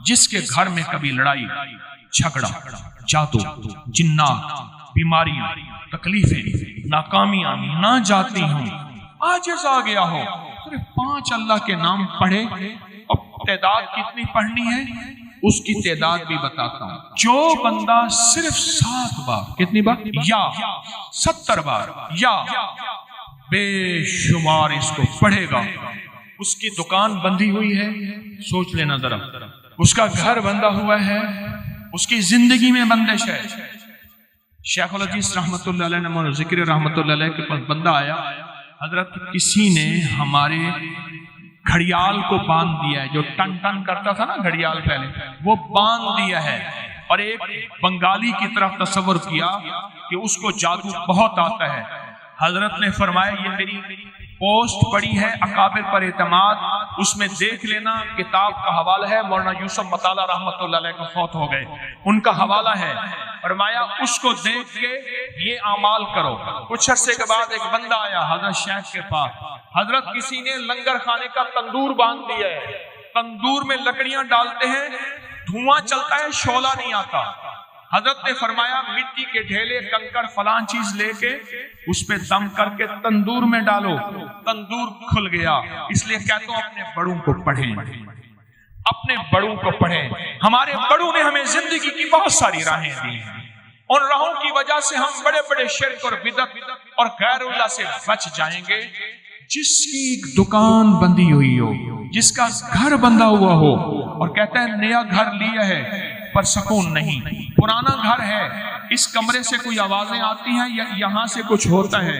जिसके घर में कभी लड़ाई झगड़ा, जादू, जिन्नात, बीमारियां, तकलीफें, नाकामियां ना जाती हों, आजिज़ आ गया हो, सिर्फ 5 अल्लाह के नाम पढ़े। और तादाद कितनी पढ़नी है उसकी तादाद भी बताता हूं। जो बंदा सिर्फ 7 बार, कितनी बार, या 70 बार या बेशुमार इसको पढ़ेगा, उसकी दुकान बंधी हुई है, सोच लेना जरा, उसका घर बंधा हुआ है, उसकी जिंदगी में बंदिश है। शेखुल हदीस रहमतुल्लाह अलैह ने जिक्र रहमतुल्लाह अलैह के पास बंदा आया, हजरत किसी ने हमारे घड़ियाल को बांध दिया है, जो टन टन करता था ना घड़ियाल पहले, वो बांध दिया है। और एक बंगाली की तरफ तसव्वुर किया कि उसको जादू बहुत आता है। हजरत ने फरमाया ये मेरी पोस्ट पड़ी है अकाबिर पर एतमाद, उसमें देख लेना, किताब का हवाला है, मौलाना यूसुफ मताला रहमतुल्लाह अलैह का फौत हो गए, उनका हवाला है। फरमाया उसको देख के ये अमाल करो। कुछ अरसे के बाद एक बंदा आया हजरत शेख के पास, हजरत किसी ने लंगर खाने का तंदूर बांध दिया है, तंदूर में लकड़ियां डालते हैं, धुआं चलता है, शोला नहीं आता। हजरत ने फरमाया मिट्टी के ढेले, कंकड़, फलां चीज लेके उस पे दम करके तंदूर में डालो, तंदूर खुल गया। इसलिए कहता हूं अपने बड़ों को पढ़ें, अपने बड़ों को पढ़ें। हमारे बड़ों ने हमें जिंदगी की बहुत सारी राहें दी हैं, उन राहों की वजह से हम बड़े बड़े शिर्क और बिदअत और गैरुल्लाह से बच जाएंगे। जिसकी दुकान बंधी हुई हो, जिसका घर बंधा हुआ हो, और कहता है नया घर लिया है पर सुकून नहीं, पुराना घर है, इस कमरे से कोई आवाजें आती हैं या यहाँ से कुछ होता है,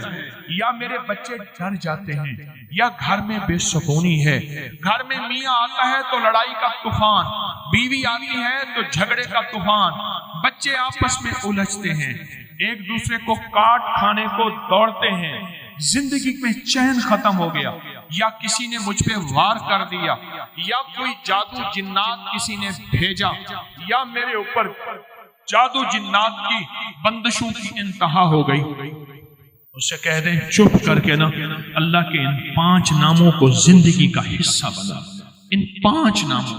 या मेरे बच्चे डर जाते हैं, या घर में बेसुकूनी है, घर में मियाँ आता है तो लड़ाई का तूफान, बीवी आती है तो झगड़े का तूफान, बच्चे आपस में उलझते हैं, एक दूसरे को काट खाने को दौड़ते हैं, जिंदगी में चैन खत्म हो गया, या किसी ने मुझ पे वार कर दिया, या कोई जादू जिन्नात किसी ने भेजा, या मेरे ऊपर जादू जिन्नात की बंदिशों की इंतहा हो गई। उसे कह दे चुप करके ना अल्लाह के इन 5 नामों को जिंदगी का हिस्सा बना, इन 5 नामों।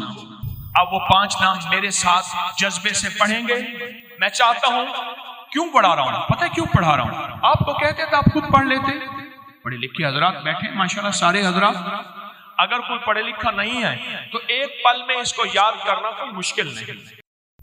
अब वो 5 नाम मेरे साथ जज्बे से पढ़ेंगे। मैं चाहता हूं, क्यों पढ़ा रहा हूं, पता है क्यों पढ़ा रहा हूं? आपको कहते थे आप खुद पढ़ लेते, पढ़े लिखे हजरात बैठे माशाल्लाह सारे हजरात। अगर कोई पढ़े लिखा नहीं है तो एक पल में इसको याद करना कोई मुश्किल नहीं,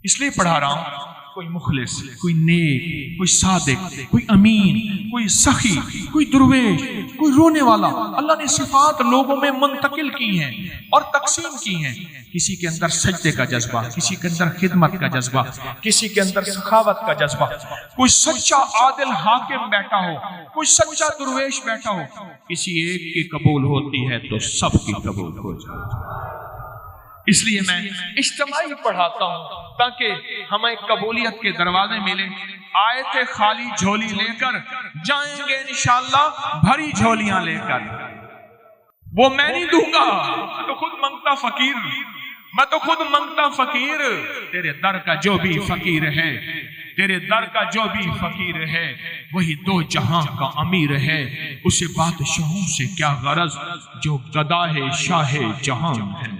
इसलिए पढ़ा रहा हूं। कोई मुखलिस, कोई नेक, कोई सादिक, कोई अमीन, कोई सखी, कोई दुर्वेश, कोई रोने वाला, अल्लाह ने सिफात लोगों में मुंतकिल की हैं और तकसीम की हैं। किसी के अंदर सजदे का जज्बा, किसी के अंदर खिदमत का जज्बा, किसी के अंदर सखावत का जज्बा, कोई सच्चा आदिल हाकिम बैठा हो, कोई सच्चा दुर्वेश बैठा हो। किसी एक की कबूल होती है तो सबकी कबूल हो जाए। इसलिए मैं इज्तिमाई पढ़ाता हूं ताकि हमें कबूलियत के दरवाजे मिले। आयते खाली झोली लेकर जाएंगे इंशाअल्लाह भरी झोलियां लेकर। वो मैं नहीं दूंगा, मैं तो खुद मंगता फकीर, मैं तो खुद मंगता फकीर। तेरे दर का जो भी फकीर है, तेरे दर का जो भी फकीर है, वही 2 जहां का अमीर है। उसे बादशाहों से क्या गरज जो गदा है शाह जहां है।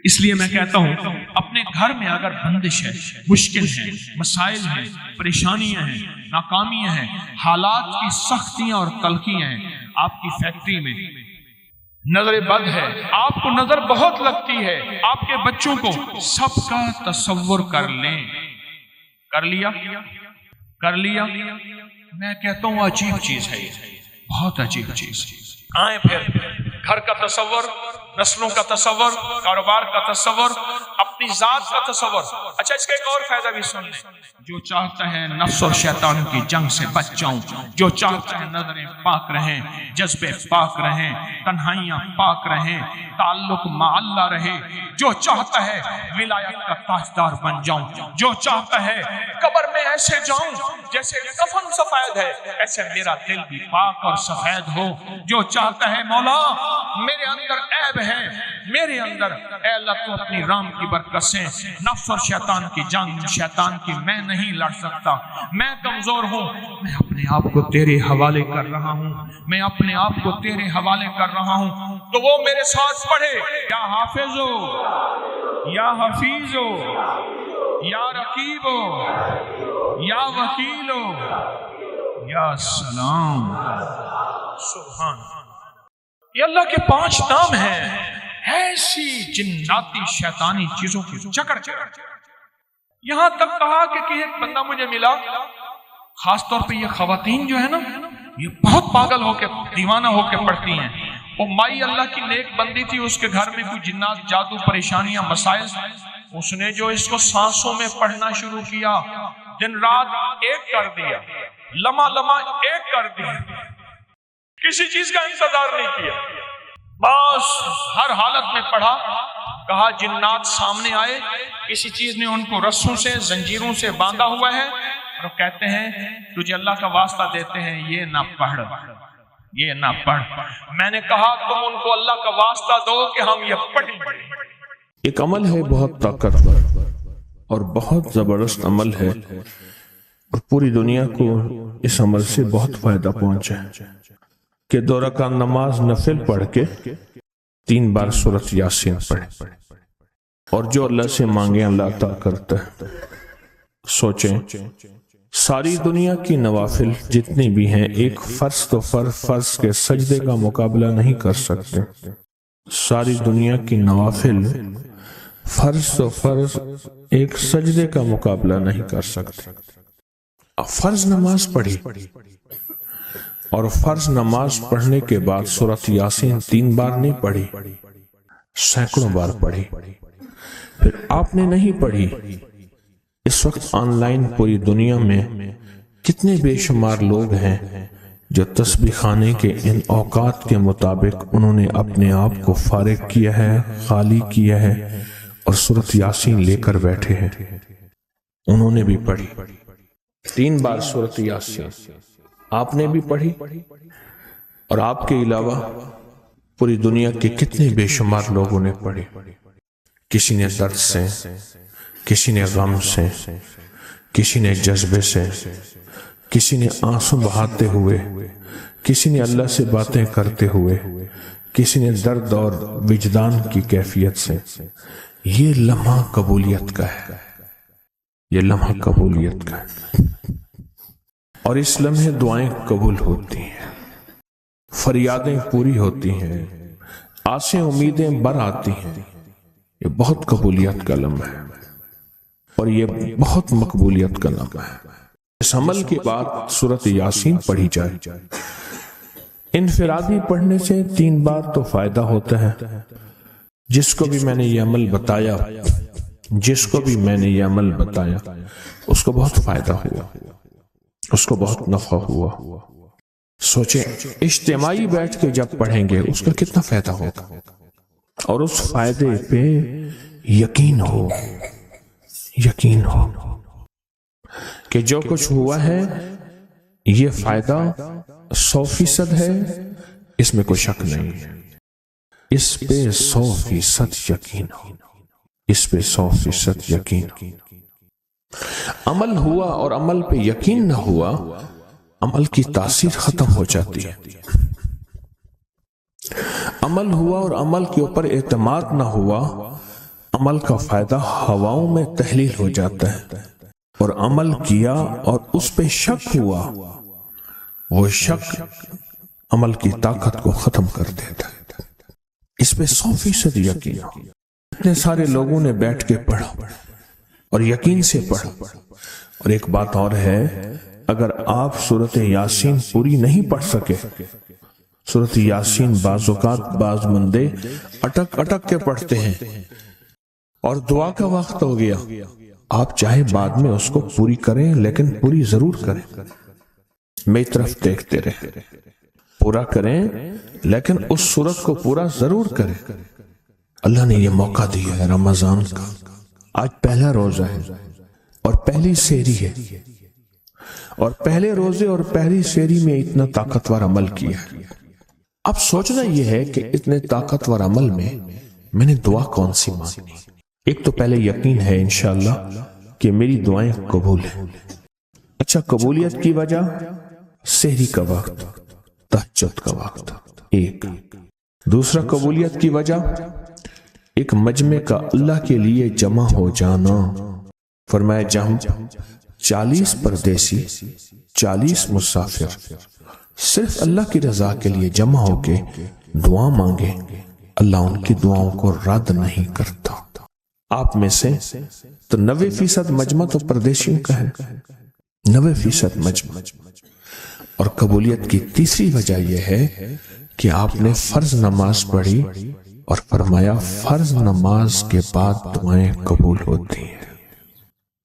इसलिए मैं कहता हूं अपने घर में अगर बंदिश है, मुश्किल है, मसाइल हैं, परेशानियां हैं, नाकामियां हैं, हालात की सख्तियां और तलखियां हैं, आपकी फैक्ट्री में नजर बद है, आपको नजर बहुत लगती है, आपके बच्चों को, सबका तसव्वुर कर लें। कर लिया, कर लिया। मैं कहता हूं अजीब चीज है, बहुत अजीब चीज। आए फिर घर का तसव्वुर, नस्लों का तसव्वुर, कारोबार का तसव्वुर, अपनी जात का तसव्वुर। अच्छा, इसका एक और फायदा भी सुन लें। जो चाहता है नफ्स और शैतान की जंग से बच जाऊं, जो चाहता है नजरें पाक रहें, जज्बे पाक रहें, तन्हाइयां पाक रहें, ताल्लुक मा अल्लाह रहे, जो चाहता है विलायत का ताजदार बन जाऊं, जो चाहता है कब्र में ऐसे जाऊं जैसे कफन सफेद है, ऐसे मेरा दिल भी पाक और सफेद हो। जो चाहता है मौला मेरे अंदर ऐब है, मेरे अंदर ऐ अल्लाह तो अपनी राम की बरकत से नफ्स और शैतान की जंग, शैतान की मैं नहीं लड़ सकता, मैं कमजोर हूँ, मैं अपने आप को तेरे हवाले कर रहा हूँ, मैं अपने आप को तेरे हवाले कर रहा हूँ। तो वो मेरे साथ पढ़े, या हाफिज़ो या हफीजो, या रकीबो, या वकीलो, या सलाम। सुभान। ये अल्लाह के 5 नाम हैं ऐसी जिन्नाती शैतानी चीजों की जकड़ के। यहां तक कहा कि एक बंदा मुझे मिला, खास तौर पे ये खवातीन जो है ना, ये बहुत पागल होके दीवाना होके पढ़ती हैं। वो माई अल्लाह की नेक बंदी थी, उसके घर में कोई जिन्नात, जादू, परेशानियां, मसाइल। उसने जो इसको सांसों में पढ़ना शुरू किया, दिन रात एक कर दिया, लम्हा लम्हा एक कर दिया, किसी चीज का इंतजार नहीं किया, बस हर हालत में पढ़ा। कहा जिन्नात सामने आए, किसी चीज ने उनको रस्सों से, जंजीरों से बांधा हुआ है, और कहते हैं तुझे अल्लाह का वास्ता देते हैं, ये ना पढ़, ये ना पढ़। मैंने कहा तुम उनको अल्लाह का वास्ता दो कि हम ये पढ़ेंगे। एक अमल है बहुत ताकतवर और बहुत जबरदस्त अमल है, और पूरी दुनिया को इस अमल से बहुत फायदा पहुंचा है कि 2 रकात नमाज नफिल पढ़ के 3 बार सूरत यासीन पढ़े, और जो अल्लाह से मांगे अल्लाह अता करता है। सोचें, सारी दुनिया की नवाफिल जितनी भी हैं, एक फर्ज तो फर्ज के सजदे का मुकाबला नहीं कर सकते। सारी दुनिया की नवाफिल फर्ज तो फर्ज एक सजदे का मुकाबला नहीं कर सकते। अब फर्ज नमाज पढ़ी, और फर्ज नमाज पढ़ने के बाद सूरत यासीन 3 बार नहीं पढ़ी, सैकड़ों बार पढ़ी। फिर आपने नहीं पढ़ी। इस वक्त ऑनलाइन पूरी दुनिया में कितने बेशुमार लोग हैं जो तस्बीह खाने के इन औकात के मुताबिक उन्होंने अपने आप को फारिग किया है, खाली किया है, और सूरत यासीन लेकर बैठे हैं। उन्होंने भी पढ़ी 3 बार सूरत यासीन, आपने भी पढ़ी, और आपके अलावा पूरी दुनिया के कितने बेशुमार लोगों ने पढ़ी। किसी ने दर्द से, किसी ने गम से, किसी ने जज्बे से, किसी ने आंसू बहाते हुए, किसी ने अल्लाह से बातें करते हुए, किसी ने दर्द और विजदान की कैफियत से। ये लम्हा कबूलियत का है, ये लम्हा कबूलियत का है, और इस लम्हे दुआएं कबूल होती हैं, फरियादें पूरी होती हैं, आसें उम्मीदें बर आती हैं। ये बहुत कबूलियत का लम्हा है, और ये बहुत मकबूलियत का लम्हा है। इस अमल के बाद सूरत यासीन पढ़ी जाए। इनफिरादी पढ़ने से 3 बार तो फायदा होता है। जिसको भी मैंने ये अमल बताया, जिसको भी मैंने ये अमल बताया, उसको बहुत फायदा हुआ, उसको बहुत नफा हुआ। सोचें, इज्तिमाई बैठ के जब पढ़ेंगे उसका कितना फायदा होगा, और उस फायदे पे यकीन हो, यकीन हो कि जो कुछ हुआ है ये फायदा 100% है, इसमें कोई शक नहीं है। इस पे 100% यकीन हो, इस पे 100% यकीन हो। अमल हुआ और अमल पे यकीन न हुआ, अमल की तासीर खत्म हो जाती है। अमल हुआ और अमल के ऊपर एतमाद न हुआ, अमल का फायदा हवाओं में तहलील हो जाता है। और अमल किया और उस पे शक हुआ, वो शक अमल की ताकत को खत्म कर देता है। इस पे 100% यकीन हो। इतने सारे लोगों ने बैठ के पढ़ा और यकीन से पढ़ा। और एक बात और है, अगर आप सूरत यासीन पूरी नहीं पढ़ सके, सूरत यासीन बाज़-औक़ात बाज़ बंदे अटक अटक के पढ़ते हैं और दुआ का वक्त हो गया, आप चाहे बाद में उसको पूरी करें, लेकिन पूरी जरूर करें। मेरी तरफ देखते रहे, पूरा करें, लेकिन उस सूरत को पूरा जरूर करें। अल्लाह ने यह मौका दिया है रमजान का। आज पहला रोजा है और पहली सेहरी है, और पहले रोजे और पहली सेहरी में इतना ताकतवर अमल किया है। अब सोचना यह है कि इतने ताकतवर अमल में मैंने दुआ कौन सी मांगनी। एक तो पहले यकीन है इंशाअल्लाह कि मेरी दुआएं कबूल है। अच्छा, कबूलियत की वजह सेहरी का वक्त, तहज्जुद का वक्त। एक दूसरा, कबूलियत की वजह ایک مجمع کا اللہ کے لیے جمع ہو جانا۔ فرمایا جہاں 40 پردیسی 40 مسافر صرف اللہ کی رضا کے لیے جمع ہو کے دعا مانگے، اللہ ان کی دعاؤں کو رد نہیں کرتا۔ آپ میں سے تو 90% مجمع تو پردیسیوں کا ہے، 90% مجمع۔ اور قبولیت کی تیسری وجہ یہ ہے کہ آپ نے فرض نماز پڑھی اور فرمایا فرض نماز کے بعد دعائیں قبول ہوتی ہیں،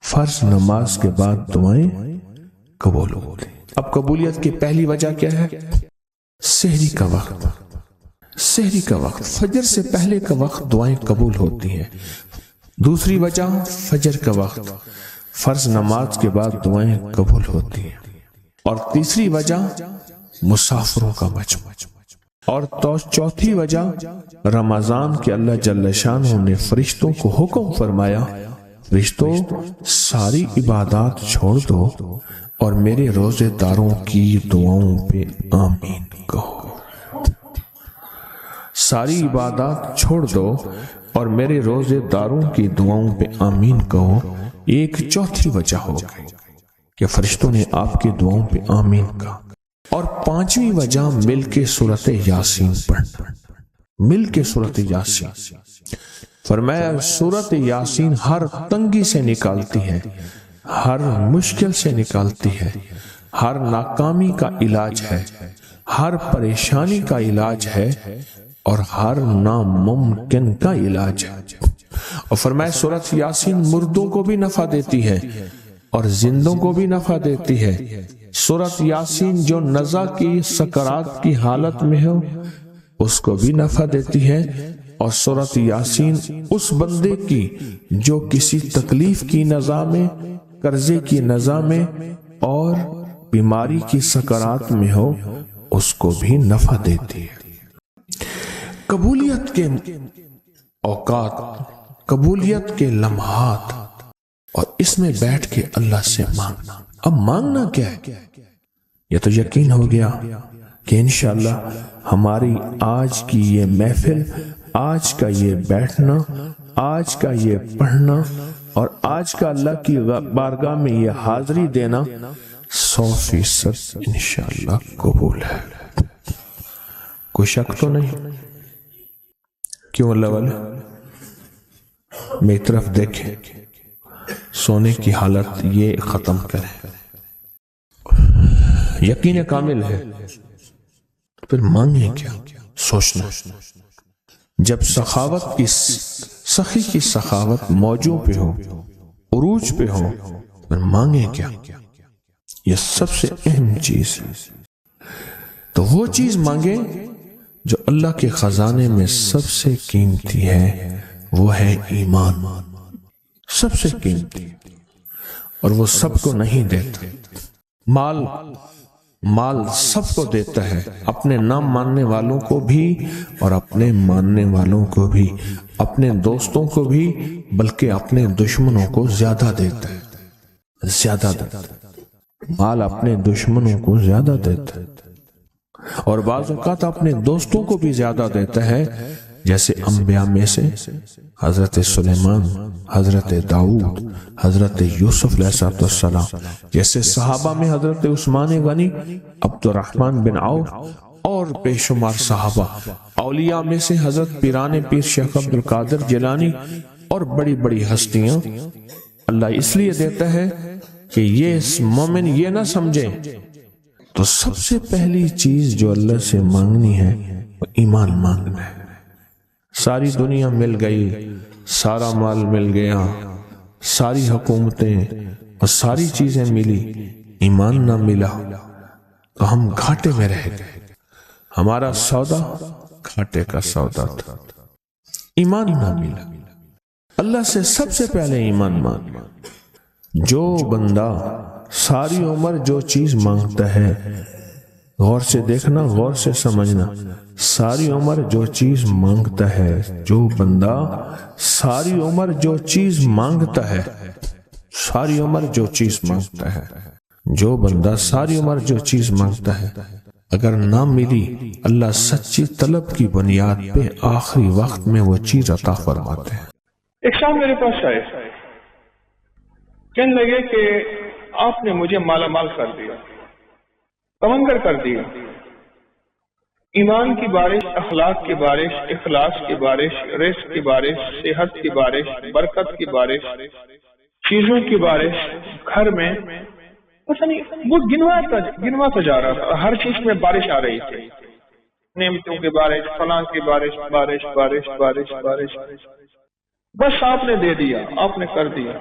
فرض نماز کے بعد دعائیں قبول ہوتی ہیں۔ اب قبولیت کی پہلی وجہ کیا ہے؟ سحری کا وقت، سحری کا وقت، فجر سے پہلے کا وقت دعائیں قبول ہوتی ہیں۔ دوسری وجہ فجر کا وقت، فرض نماز کے بعد دعائیں قبول ہوتی ہیں۔ اور تیسری وجہ مسافروں کا مجمع، اور چوتھی وجہ رمضان کے اللہ جل شانہ نے فرشتوں کو حکم فرمایا، فرشتوں ساری عبادات چھوڑ دو اور میرے روزے داروں کی دعاؤں پہ آمین کہو۔ ساری عبادات چھوڑ دو اور میرے روزے داروں کی دعاؤں پہ آمین کہو۔ ایک چوتھی وجہ ہو گئی کہ فرشتوں نے آپ کی دعاؤں پہ آمین کہا۔ اور پانچویں وجہ مل کے سورۃ یاسین پڑھنا، مل کے سورۃ یاسین۔ فرمایا سورۃ یاسین ہر تنگی سے نکالتی ہے، ہر مشکل سے نکالتی ہے، ہر ناکامی کا علاج ہے، ہر پریشانی کا علاج ہے اور ہر ناممکن کا علاج ہے۔ اور فرمایا سورۃ یاسین مردوں کو بھی نفع دیتی ہے اور زندوں کو بھی نفع دیتی ہے۔ سورۃ یاسین جو نزع کی سکرات کی حالت میں ہو اس کو بھی نفع دیتی ہے، اور سورۃ یاسین اس بندے کی جو کسی تکلیف کی نزع میں، قرضے کی نزع میں اور بیماری کی سکرات میں ہو اس کو بھی نفع دیتی ہے۔ قبولیت کے اوقات، قبولیت کے لمحات، اور اس میں بیٹھ کے اللہ سے مانگنا۔ اب مانگنا کیا ہے؟ یہ تو یقین ہو گیا کہ انشاءاللہ ہماری آج کی یہ محفل، آج کا یہ بیٹھنا، آج کا یہ پڑھنا اور آج کا اللہ کی بارگاہ میں یہ حاضری دینا 100% انشاءاللہ قبول ہے۔ کوئی شک تو نہیں؟ کیوں اللہ والے میری طرف دیکھیں، سونے کی حالت یہ ختم کریں، یقین کامل ہے، پھر مانگیں کیا؟ سوچنا۔ جب سخاوت کی سخی کی سخاوت موجوں پہ ہو، عروج پہ ہو، پھر مانگیں کیا؟ یہ سب سے اہم چیز ہے۔ تو وہ چیز مانگیں جو اللہ کے خزانے میں سب سے قیمتی ہے، وہ ہے ایمان، سب سے قیمتی، اور وہ سب کو نہیں دیتا۔ مال سب کو دیتا ہے، اپنے نہ ماننے والوں کو بھی اور اپنے ماننے والوں کو بھی، اپنے دوستوں کو بھی، بلکہ اپنے دشمنوں کو زیادہ دیتا ہے، زیادہ دیتا ہے۔ مال اپنے دشمنوں کو زیادہ دیتا ہے اور بعض اوقات اپنے دوستوں کو بھی زیادہ دیتا ہے، جیسے انبیاء میں سے حضرت سلیمان، حضرت داؤد، حضرت یوسف علیہ السلام، جیسے صحابہ میں حضرت عثمان غنی، عبد الرحمن بن عوف اور بے شمار صحابہ، اولیاء میں سے حضرت پیران پیر شیخ عبد القادر جیلانی اور بڑی بڑی ہستیاں۔ اللہ اس لیے دیتا ہے کہ یہ مومن یہ نہ سمجھے۔ تو سب سے پہلی چیز جو اللہ سے مانگنی ہے وہ ایمان مانگنا ہے۔ ساری دنیا مل گئی، سارا مال مل گیا، ساری حکومتیں اور ساری چیزیں ملی، ایمان نہ ملا تو ہم گھاٹے میں رہ گئے۔ ہمارا سودا گھاٹے کا سودا تھا، ایمان نہ ملا۔ اللہ سے سب سے پہلے ایمان مانگنا۔ جو بندہ ساری عمر جو چیز مانگتا ہے، غور سے دیکھنا، غور سے سمجھنا، ساری عمر جو چیز مانگتا ہے، جو بندہ ساری عمر جو چیز مانگتا ہے، ساری عمر جو چیز مانگتا ہے، جو بندہ ساری عمر جو چیز مانگتا ہے، اگر نہ ملی اللہ سچی طلب کی بنیاد پہ آخری وقت میں وہ چیز عطا فرماتے ہیں۔ ایک شام میرے پاس آئے، کہنے لگے کہ آپ نے مجھے مالا مال کر دیا، تمنگر کر دیا، ایمان کی بارش، اخلاق کی بارش، اخلاص کی بارش، رزق کی بارش، صحت کی بارش، برکت کی بارش، چیزوں کی بارش، گھر میں پتہ نہیں وہ گنواتا جا رہا تھا، ہر چیز میں بارش آ رہی تھی، نعمتوں کی بارش، فلاں کی بارش، بارش بارش بارش بارش، بس آپ نے دے دیا، آپ نے کر دیا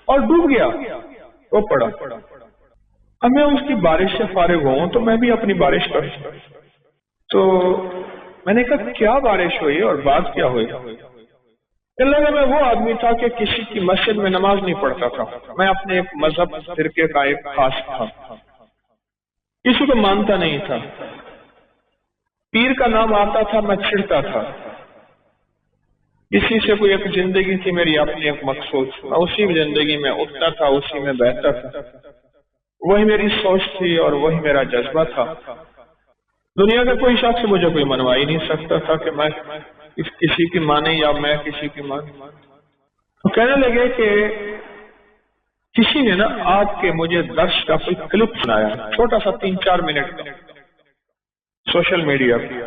اور ڈوب گیا، وہ پڑا۔ اب میں اس کی بارش سے فارغ ہوں تو میں بھی اپنی بارش کروں۔ تو میں نے کہا کیا بارش ہوئی اور بات کیا ہوئی؟ اللہ میں وہ آدمی تھا کہ کسی کی مسجد میں نماز نہیں پڑھتا تھا، میں اپنے ایک مذہب فرقے کا ایک خاص تھا، کسی کو مانتا نہیں تھا، پیر کا نام آتا تھا میں چھڑتا تھا، کسی سے کوئی ایک زندگی تھی میری اپنی ایک مقصود، میں اسی زندگی میں اٹھتا تھا، اسی میں بیٹھتا تھا، وہی میری سوچ تھی اور وہی میرا جذبہ تھا۔ دنیا کا کوئی شخص مجھے کوئی منوا ہی نہیں سکتا تھا کہ میں کسی کی مانے یا میں کسی کی مان۔ تو کہنے لگے کہ کسی نے نا آپ کے مجھے درس کا کوئی کلپ سنایا، چھوٹا سا 3-4 منٹ کا، سوشل میڈیا پہ۔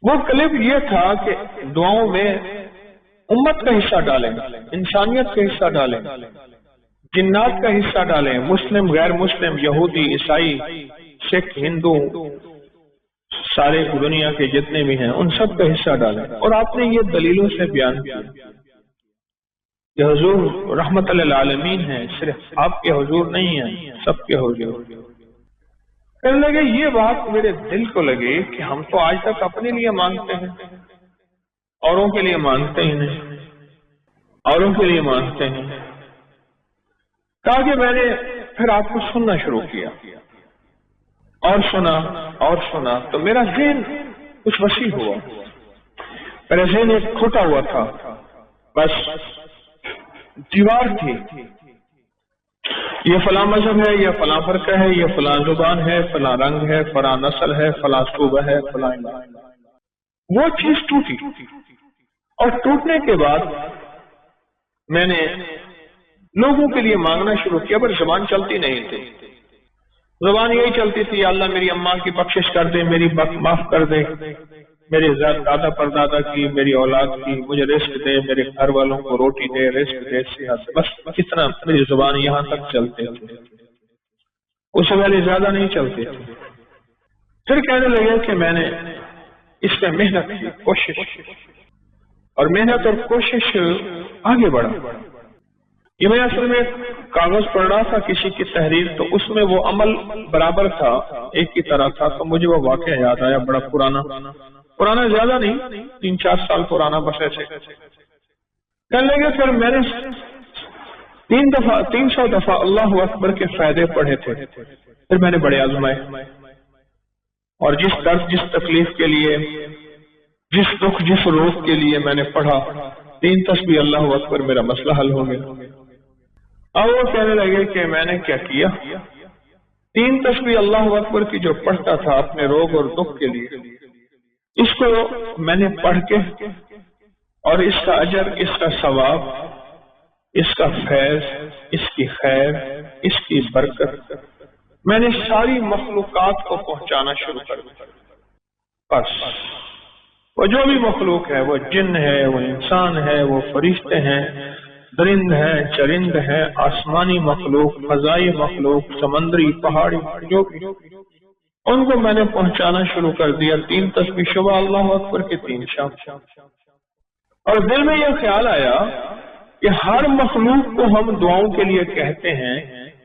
وہ کلپ یہ تھا کہ دعاؤں میں امت کا حصہ ڈالیں، انسانیت کا حصہ ڈالیں، جنات کا حصہ ڈالیں، مسلم غیر مسلم، یہودی عیسائی سکھ ہندو سارے دنیا کے جتنے بھی ہیں ان سب کا حصہ ڈالیں۔ اور آپ نے یہ دلیلوں سے بیان کیا کہ حضور رحمت للعالمین ہے، صرف آپ کے حضور نہیں ہیں، سب کے حضور۔ کہنے لگے یہ بات میرے دل کو لگی کہ ہم تو آج تک اپنے لیے مانگتے ہیں، اوروں کے لیے مانگتے ہی نہیں، اوروں کے لیے مانگتے ہیں۔ کہا کہ میں نے پھر آپ کو سننا شروع کیا اور سنا تو میرا ذہن کچھ وسیع ہوا، میرا ذہن ایک کھوٹا ہوا تھا، بس دیوار تھی، یہ فلاں مذہب ہے، یہ فلاں فرقہ ہے، یہ فلاں زبان ہے، فلاں رنگ ہے، فلاں نسل ہے، فلاں صوبہ ہے، فلاں۔ وہ چیز ٹوٹی اور ٹوٹنے کے بعد میں نے لوگوں کے لیے مانگنا شروع کیا، پر زبان چلتی نہیں تھی، زبان یہی چلتی تھی اللہ میری اماں کی بخشش کر دے، میری معاف کر دے، میرے دادا پردادا کی، میری اولاد کی، مجھے رزق دے، میرے گھر والوں کو روٹی دے، رزق دے، صحت دے، بس اتنا میری زبان یہاں تک چلتے تھے، اس سے پہلے زیادہ نہیں چلتے تھے۔ پھر کہنے لگے کہ میں نے اس پہ محنت کی، کوشش، اور محنت اور کوشش آگے بڑھا۔ یہ میں اصل میں کاغذ پڑھ رہا تھا کسی کی تحریر، تو اس میں وہ عمل برابر تھا، ایک کی طرح تھا، تو مجھے وہ واقعہ یاد آیا، بڑا پرانا زیادہ نہیں، 3-4 سال پرانا، بس ایسے کہنے لگے۔ پھر میں نے 300 دفعہ اللہ اکبر کے فائدے پڑھے تھے، پھر میں نے بڑے آزمائے، اور جس درد جس تکلیف کے لیے، جس دکھ جس روگ کے لیے میں نے پڑھا، 3 تسبیح اللہ اکبر، میرا مسئلہ حل ہو گیا۔ اب وہ کہنے لگے کہ میں نے کیا کیا، 3 تسبیح اللہ اکبر کی جو پڑھتا تھا اپنے روگ اور دکھ کے لیے، اس کو میں نے پڑھ کے، اور اس کا اجر، اس کا ثواب، اس کا فیض، اس کی خیر، اس کی برکت میں نے ساری مخلوقات کو پہنچانا شروع کر دیا۔ بس وہ جو بھی مخلوق ہے، وہ جن ہے، وہ انسان ہے، وہ فرشتے ہیں، درند ہے، چرند ہے، آسمانی مخلوق، فضائی مخلوق، سمندری، پہاڑی، جو بھی، ان کو میں نے پہنچانا شروع کر دیا۔ 3 تسبیح صبح اللہ اکبر کے 3 شام، اور دل میں یہ خیال آیا کہ ہر مخلوق کو ہم دعاؤں کے لیے کہتے ہیں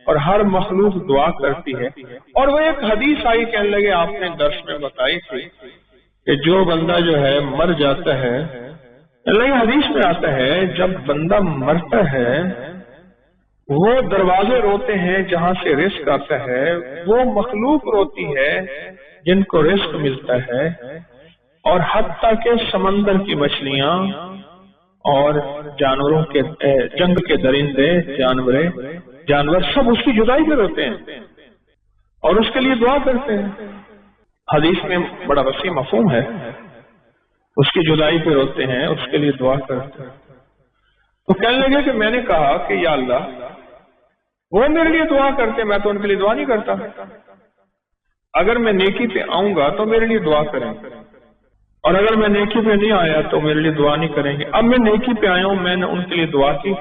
اور ہر مخلوق دعا کرتی ہے، اور وہ ایک حدیث آئی، کہنے لگے آپ نے درس میں بتائی تھی کہ جو بندہ جو ہے مر جاتا ہے، اللہ حدیث میں آتا ہے جب بندہ مرتا ہے وہ دروازے روتے ہیں جہاں سے رزق آتا ہے، وہ مخلوق روتی ہے جن کو رزق ملتا ہے، اور حتیٰ کہ سمندر کی مچھلیاں اور جانوروں کے جنگ کے درندے، جانور سب اس کی جدائی میں روتے ہیں۔ اور اس کے لیے دعا کرتے ہیں. حدیث میں بڑا وسیع مفہوم ہے. اس کی جدائی پہ روتے ہیں، اس کے لیے دعا کرتے ہیں. تو کہنے لگے کہ میں نے کہا کہ یا اللہ وہ میرے لیے دعا کرتے، میں تو ان کے لیے دعا نہیں کرتا. اگر میں نیکی پہ آؤں گا تو میرے لیے دعا کریں گے، اور اگر میں نیکی پہ نہیں آیا تو میرے لیے دعا نہیں کریں گے. اب میں نیکی پہ آیا ہوں، میں نے ان کے لیے دعا کی.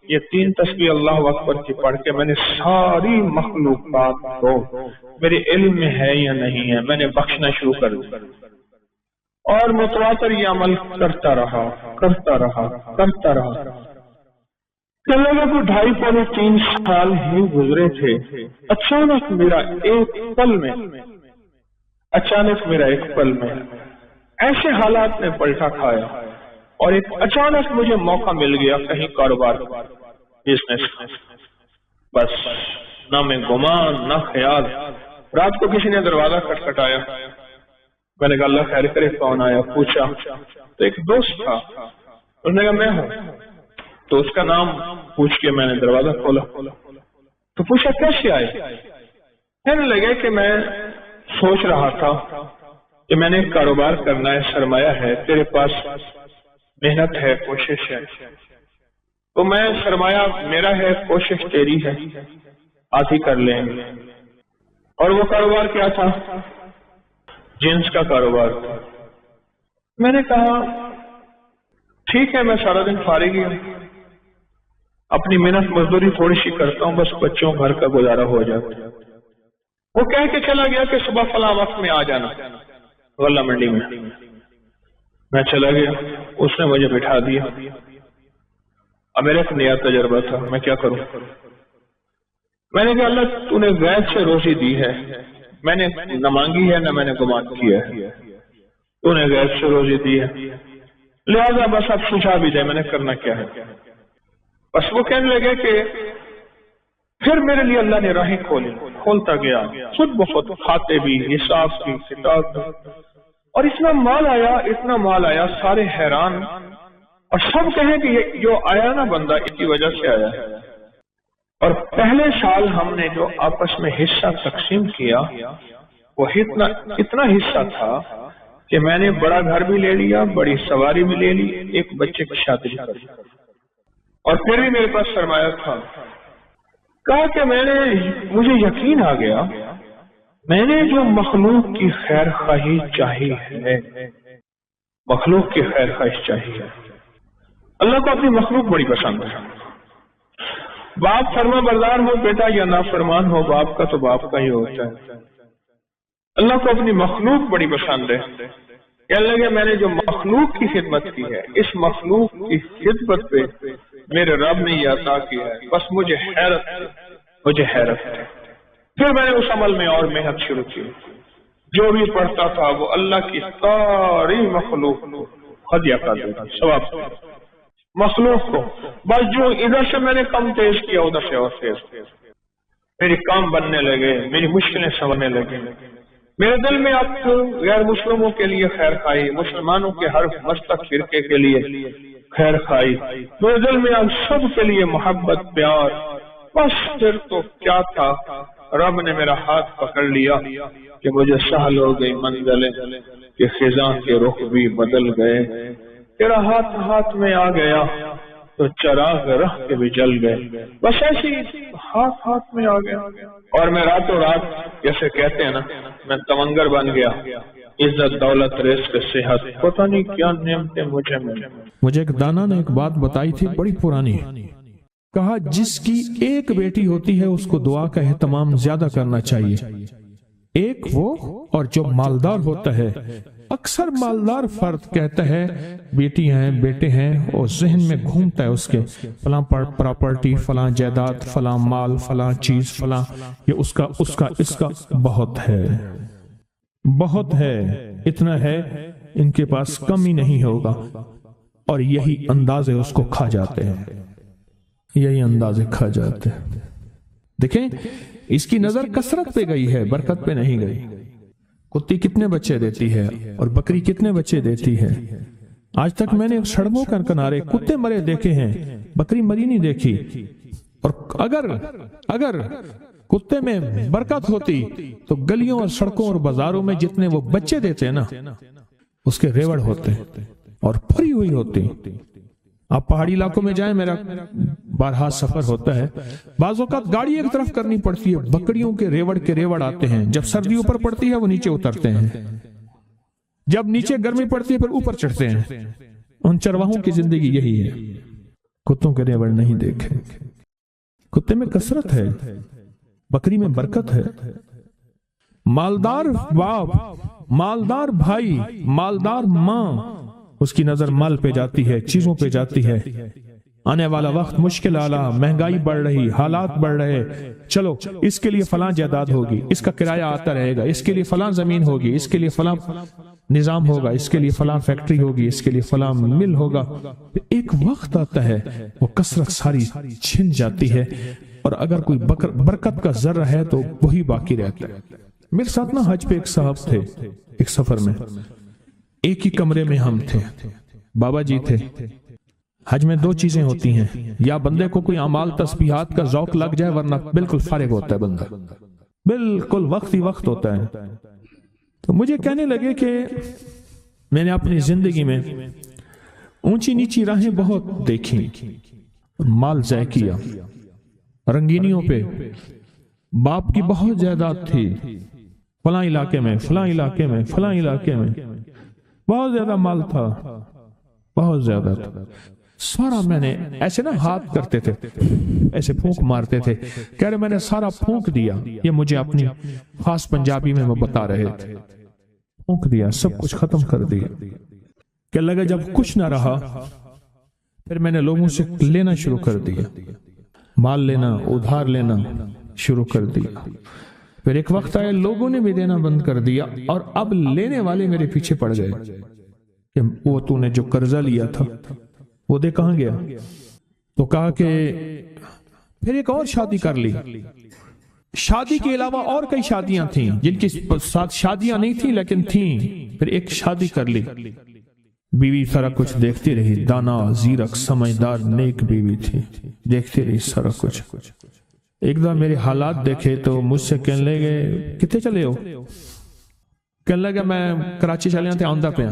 یہ 3 تسبیح اللہ اکبر کی پڑھ کے میں نے ساری مخلوقات کو میرے علم میں ہے یا نہیں ہے میں نے بخشنا شروع کر دیا. اور متواتر یہ عمل کرتا رہا. چلے گا تو 2.5-3 سال ہی گزرے تھے. اچانک میرا ایک پل میں ایسے حالات میں پلٹا کھایا، اور ایک اچانک مجھے موقع مل گیا کہیں کاروبار بزنس. بس نہ میں گمان نہ خیال. رات کو کسی نے دروازہ کھٹکھٹایا. میں نے کہا اللہ خیر کرے، کون آیا؟ پوچھا تو ایک دوست تھا. اس نے کہا میں ہوں. تو اس کا نام پوچھ کے میں نے دروازہ کھولا. تو پوچھا کیسے آئے؟ کہنے لگے کہ میں سوچ رہا تھا کہ میں نے کاروبار کرنا ہے، سرمایہ ہے، تیرے پاس محنت ہے، کوشش ہے، تو میں سرمایہ میرا ہے، کوشش تیری ہے، آتی کر لیں گے. اور وہ کاروبار کیا تھا؟ جنس کا کاروبار تھا. میں نے کہا ٹھیک ہے، میں سارا دن فارغ ہی ہوں، اپنی محنت مزدوری تھوڑی سی کرتا ہوں، بس بچوں گھر کا گزارا ہو جاتا. وہ کہہ کے چلا گیا کہ صبح فلاں وقت میں آ جانا غلہ منڈی میں. میں چلا گیا، اس نے مجھے بٹھا دیا. اب میرا ایک نیا تجربہ تھا، میں کیا کروں؟ میں نے کہا اللہ تو نے غیب سے روزی دی ہے، میں نے نہ مانگی ہے نہ میں نے گمان کیا ہے، تو نے غیب سے روزی دی ہے، لہذا بس اب سجھا بھی دے، میں نے کرنا کیا ہے. بس وہ کہنے لگے کہ پھر میرے لیے اللہ نے راہیں کھولتا گیا، خود بخود کھاتے بھی، حساب کی کتاب بھی، اور اتنا مال آیا سارے حیران، اور سب کہیں کہ یہ جو آیا نا بندہ اس کی وجہ سے آیا ہے. اور پہلے سال ہم نے جو آپس میں حصہ تقسیم کیا وہ اتنا حصہ تھا کہ میں نے بڑا گھر بھی لے لیا، بڑی سواری بھی لے لی، ایک بچے کی شادی بھی کر لی، اور پھر بھی میرے پاس سرمایہ تھا. کہا کہ مجھے یقین آ گیا، میں نے جو مخلوق کی خیر خواہی چاہی ہے، مخلوق کی خیر خواہش چاہیے. اللہ کو اپنی مخلوق بڑی پسند ہے. باپ فرما بردار ہو بیٹا یا نافرمان ہو، باپ کا تو باپ کا ہی ہوتا ہے. اللہ کو اپنی مخلوق بڑی پسند ہے. کہنے لگے میں نے جو مخلوق کی خدمت کی ہے، اس مخلوق کی خدمت پہ میرے رب نے یہ عطا کیا ہے، بس مجھے حیرت ہے. پھر میں نے اس عمل میں اور محنت شروع کی. جو بھی پڑھتا تھا وہ اللہ کی ساری مخلوق کو ہدیہ کر دیتا، ثواب مخلوق کو. بس جو ادھر سے میں نے کم تیز کیا ادھر سے اور تیز، میری کام بننے لگے، میری مشکلیں سننے لگے. میرے دل میں اب غیر مسلموں کے لیے خیر خواہی، مسلمانوں کے ہر مستق فرقے کے لیے خیر خواہی، میرے دل میں اب سب کے لیے محبت، پیار. بس پھر تو کیا تھا، رب نے میرا ہاتھ پکڑ لیا کہ مجھے سہل ہو گئی منزلیں کہ خزاں کے رخ بھی بدل گئے. تیرا ہاتھ میں آ گیا تو چراغ رہ کے بھی جل گئے. بس ایسی ہاتھ میں آ گیا، اور میں راتوں رات جیسے کہتے ہیں نا، میں تمنگر بن گیا. عزت، دولت، رزق، صحت، پتہ نہیں کیا نعمتیں مجھے ایک دانا نے ایک بات بتائی تھی بڑی پرانی. کہا جس کی ایک بیٹی ہوتی ہے اس کو دعا کا اہتمام زیادہ کرنا چاہیے. ایک وہ اور جو مالدار ہوتا ہے. اکثر مالدار فرد کہتا ہے بیٹی ہیں بیٹے ہیں، اور ذہن میں گھومتا ہے اس کے فلاں پراپرٹی، فلاں جائیداد، فلاں مال، فلاں چیز، فلاں یہ اس کا بہت ہے، اتنا ہے ان کے پاس کم ہی نہیں ہوگا. اور یہی اندازے اس کو کھا جاتے ہیں. دیکھیں اس کی نظر کثرت پہ گئی ہے، برکت پہ نہیں گئی. کتی کتنے بچے دیتی ہے اور بکری کتنے بچے دیتی ہے. آج تک میں نے سڑکوں کے کنارے کتے مرے دیکھے ہیں، بکری مری نہیں دیکھی. اور اگر कुत्ते में बरकत होती तो गलियों और सड़कों और बाजारों में जितने वो बच्चे देते हैं ना, उसके रेवड़ होते और भरी हुई होती। आप पहाड़ी इलाकों में जाएं, मेरा बारहा सफर होता है, बाज़ औक़ात गाड़ी एक तरफ करनी पड़ती है, बकरियों के रेवड़ आते हैं। जब सर्दी ऊपर पड़ती है वो नीचे उतरते हैं, जब नीचे गर्मी पड़ती है फिर ऊपर चढ़ते हैं। उन चरवाहों की जिंदगी यही है। कुत्तों के रेवड़ नहीं देखे। कुत्ते में कसरत है, बकरी में बरकत है। मालदार बाप, मालदार भाई, मालदार माँ, उसकी नजर माल पे जाती है, चीजों पे जाती है। आने वाला वक्त मुश्किल आला, महंगाई बढ़ रही, हालात बढ़ रहे, चलो इसके लिए फलां जायदाद होगी, इसका किराया आता रहेगा, इसके लिए फलां जमीन होगी, इसके लिए फलां निजाम होगा, इसके लिए फलां फैक्ट्री होगी, इसके लिए फलां मिल होगा। एक वक्त आता है वो कसरत सारी छिन जाती है, और अगर कोई बरकत का जर्रा है तो वही बाकी रहता है। मेरे साथ ना हज पे एक साहब थे, एक सफर में, एक ही कमरे में हम थे, बाबा जी थे। हज में दो चीजें होती हैं, या बंदे को कोई अमाल तस्बीहात का जौक लग जाए, वरना बिल्कुल फारिग होता है बंदा, बिल्कुल वक्त ही वक्त होता है। तो मुझे कहने लगे कि मैंने अपनी जिंदगी में ऊंची नीची राहें बहुत देखी, माल ज़ाय किया, रंगीनियों पे बाप की बहुत जायदाद थी, फलां इलाके में, फलां इलाके में, फलां इलाके में बहुत ज्यादा माल था, बहुत ज्यादा था। सारा मैंने ऐसे ना हाथ करते थे, ऐसे फूंक मारते थे, कह रहे मैंने सारा फूंक दिया। ये मुझे अपनी खास पंजाबी में वो बता रहे थे, फूंक दिया, सब कुछ खत्म कर दिया। क्या लगा जब कुछ ना रहा, फिर मैंने लोगों से लेना शुरू कर दिया, माल लेना, उधार लेना शुरू कर दिया। फिर एक वक्त आया लोगों ने भी देना बंद कर दिया, और अब लेने वाले मेरे पीछे पड़ गए कि वो तूने जो कर्जा लिया था वो दे कहां गया। तो कहा कि फिर एक और शादी कर ली। शादी के अलावा और कई शादियां थीं जिनकी साथ शादियां नहीं थी लेकिन थीं। फिर एक शादी कर ली। बीवी सारा कुछ देखती रही, दाना, जीरक, समझदार, नेक बीवी थी, देखती रही सारा कुछ। एक बार मेरे हालात देखे तो मुझसे कहने लगे कितने चले हो। कहने लगा मैं कराची चले थे, आंदा पे।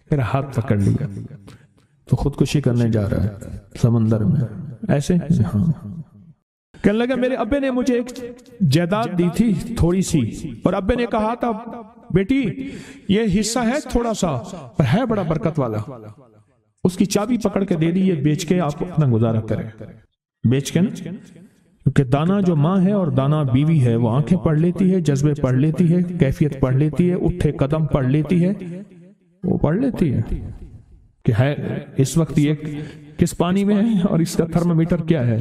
फिर हाथ पकड़ लिया तो खुदकुशी करने जा रहा है समंदर में ऐसे। हाँ, कहने लगा मेरे अब्बे ने मुझे एक जायदाद दी थी थोड़ी सी, और अब्बे ने कहा था बेटी ये हिस्सा है थोड़ा सा पर है बड़ा बरकत वाला, उसकी चाबी पकड़ के दे दी, ये बेच के आप अपना गुजारा करें। बेच के ना, क्योंकि दाना जो माँ है और दाना बीवी है वो आंखें पढ़ लेती है, जज्बे पढ़ लेती है, कैफियत पढ़ लेती है, उठे कदम पढ़ लेती है, वो पढ़ लेती है कि है इस वक्त ये किस पानी में है और इसका थर्मामीटर क्या है,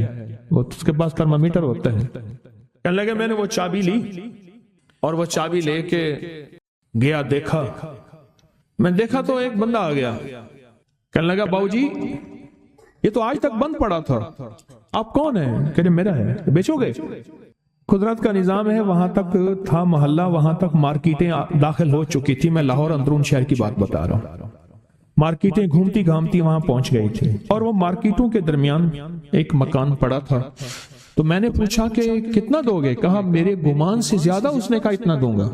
वो उसके पास थर्मामीटर होता है। कहने लगे मैंने वो चाबी ली और वो चाबी लेके गया, देखा, मैं देखा तो एक बंदा आ गया। कहने लगा बाबूजी ये तो आज तक बंद पड़ा था, आप कौन है? कह रहे मेरा है, बेचोगे? कुदरत का निजाम है, वहां तक था मोहल्ला, वहां तक मार्केटें दाखिल हो चुकी थी। मैं लाहौर अंदरून शहर की बात बता रहा हूं। मार्केटें घूमती घामती वहां पहुंच गई थी और वो मार्केटों के दरमियान एक मकान पड़ा था। तो मैंने पूछा कि कितना दोगे? कहा मेरे गुमान से ज्यादा। उसने कहा इतना दूंगा,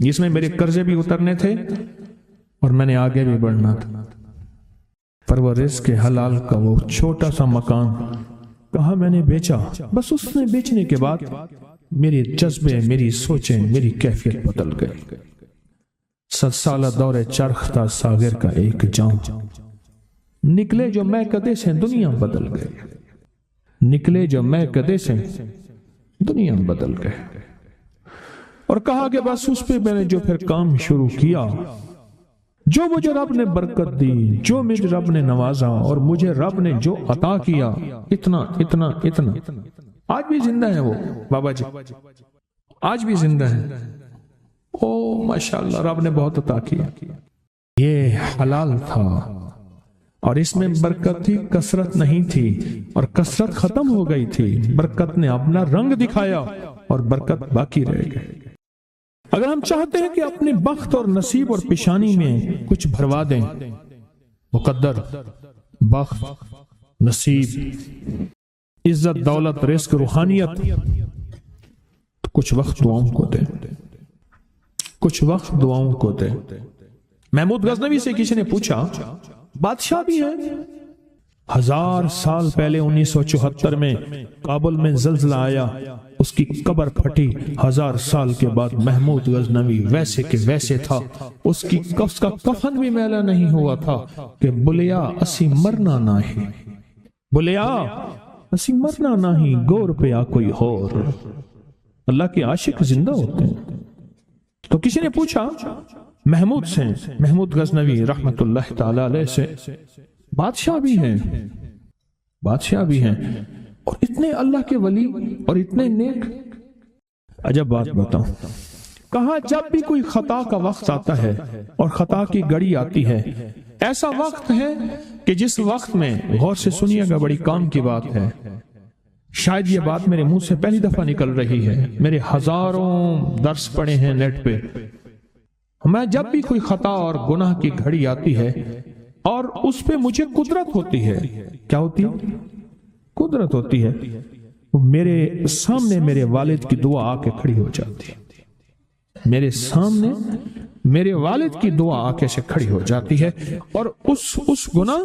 जिसमें मेरे कर्जे भी उतरने थे और मैंने आगे भी बढ़ना था। पर वो रिस्क के हलाल का वो छोटा सा मकान कहा मैंने बेचा। बस उसने बेचने के बाद मेरे जज्बे, मेरी सोचें, मेरी कैफियत बदल गई। 7 साल दौरे चरख था सागिर का एक जाम, निकले जो मैं कदे से दुनिया बदल गए, निकले जो मैं कदे से दुनिया बदल गए। और कहा कि बस उस पे मैंने जो फिर काम शुरू किया, जो मुझे रब ने बरकत दी, जो मुझे रब ने नवाजा और मुझे रब ने जो अता किया, इतना इतना इतना। आज भी जिंदा है वो बाबा जी, आज भी जिंदा है। ओ माशाअल्लाह, रब ने बहुत अता किया। ये हलाल था और इसमें बरकत थी, कसरत नहीं थी, और कसरत खत्म हो गई थी। बरकत ने अपना रंग दिखाया और बरकत बाकी रह गई। अगर हम चाहते हैं कि अपने बख्त और नसीब और पेशानी में कुछ भरवा दें, मुकद्दर, बख्त, नसीब, इज्जत, दौलत, रिस्क, रूहानियत, कुछ वक्त दुआओं को दे, कुछ वक्त दुआओं को दे। महमूद गजनवी से किसी ने पूछा, बादशाह भी है। 1000 साल पहले 1974 में काबुल में जल्जला आया, उसकी कब्र फटी। 1000 साल के बाद महमूद गजनवी वैसे के वैसे था, उसका कफन भी मैला नहीं हुआ था कि बुलिया असी मरना नहीं, बुलिया असी मरना नहीं, गौर पे आ कोई और। अल्लाह के आशिक जिंदा होते हैं। तो किसी ने पूछा महमूद से, महमूद गजनवी रहमतुल्लाह ताला अलैह से, बादशाह भी हैं, बादशाह भी हैं और इतने अल्लाह के वली और इतने नेक। अजब बात बताऊं, कहा जब भी कोई खता का वक्त आता है और खता की घड़ी आती है, ऐसा वक्त है कि जिस वक्त में, गौर से सुनिएगा, बड़ी काम की बात है, शायद ये बात मेरे मुंह से पहली दफा निकल रही है, मेरे हजारों दर्स पड़े हैं नेट पे। मैं जब भी कोई खता और गुनाह की घड़ी आती है और उस पे मुझे कुदरत होती है, क्या होती है? कुदरत होती है। मेरे सामने मेरे वालिद की दुआ आके खड़ी हो जाती है, मेरे सामने मेरे वालिद की दुआ आके से खड़ी हो जाती है और उस गुनाह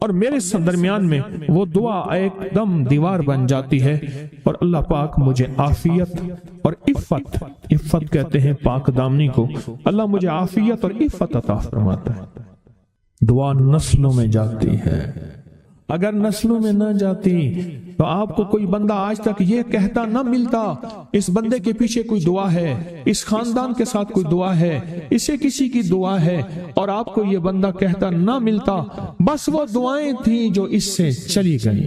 और मेरे दरमियान में वो दुआ एकदम दीवार बन जाती है और अल्लाह पाक मुझे आफियत और इफ़्फ़त, इफ़्फ़त कहते हैं पाक दामनी को, अल्लाह मुझे आफियत और इफ़्फ़त अता फरमाता है। दुआ नस्लों में जाती है। अगर नस्लों में न जाती तो आपको कोई बंदा आज तक ये कहता न मिलता, इस बंदे के पीछे कोई दुआ है, इस खानदान के साथ कोई दुआ है, इसे किसी की दुआ है, और आपको ये बंदा कहता न मिलता। बस वो दुआएं थी जो इससे चली गई।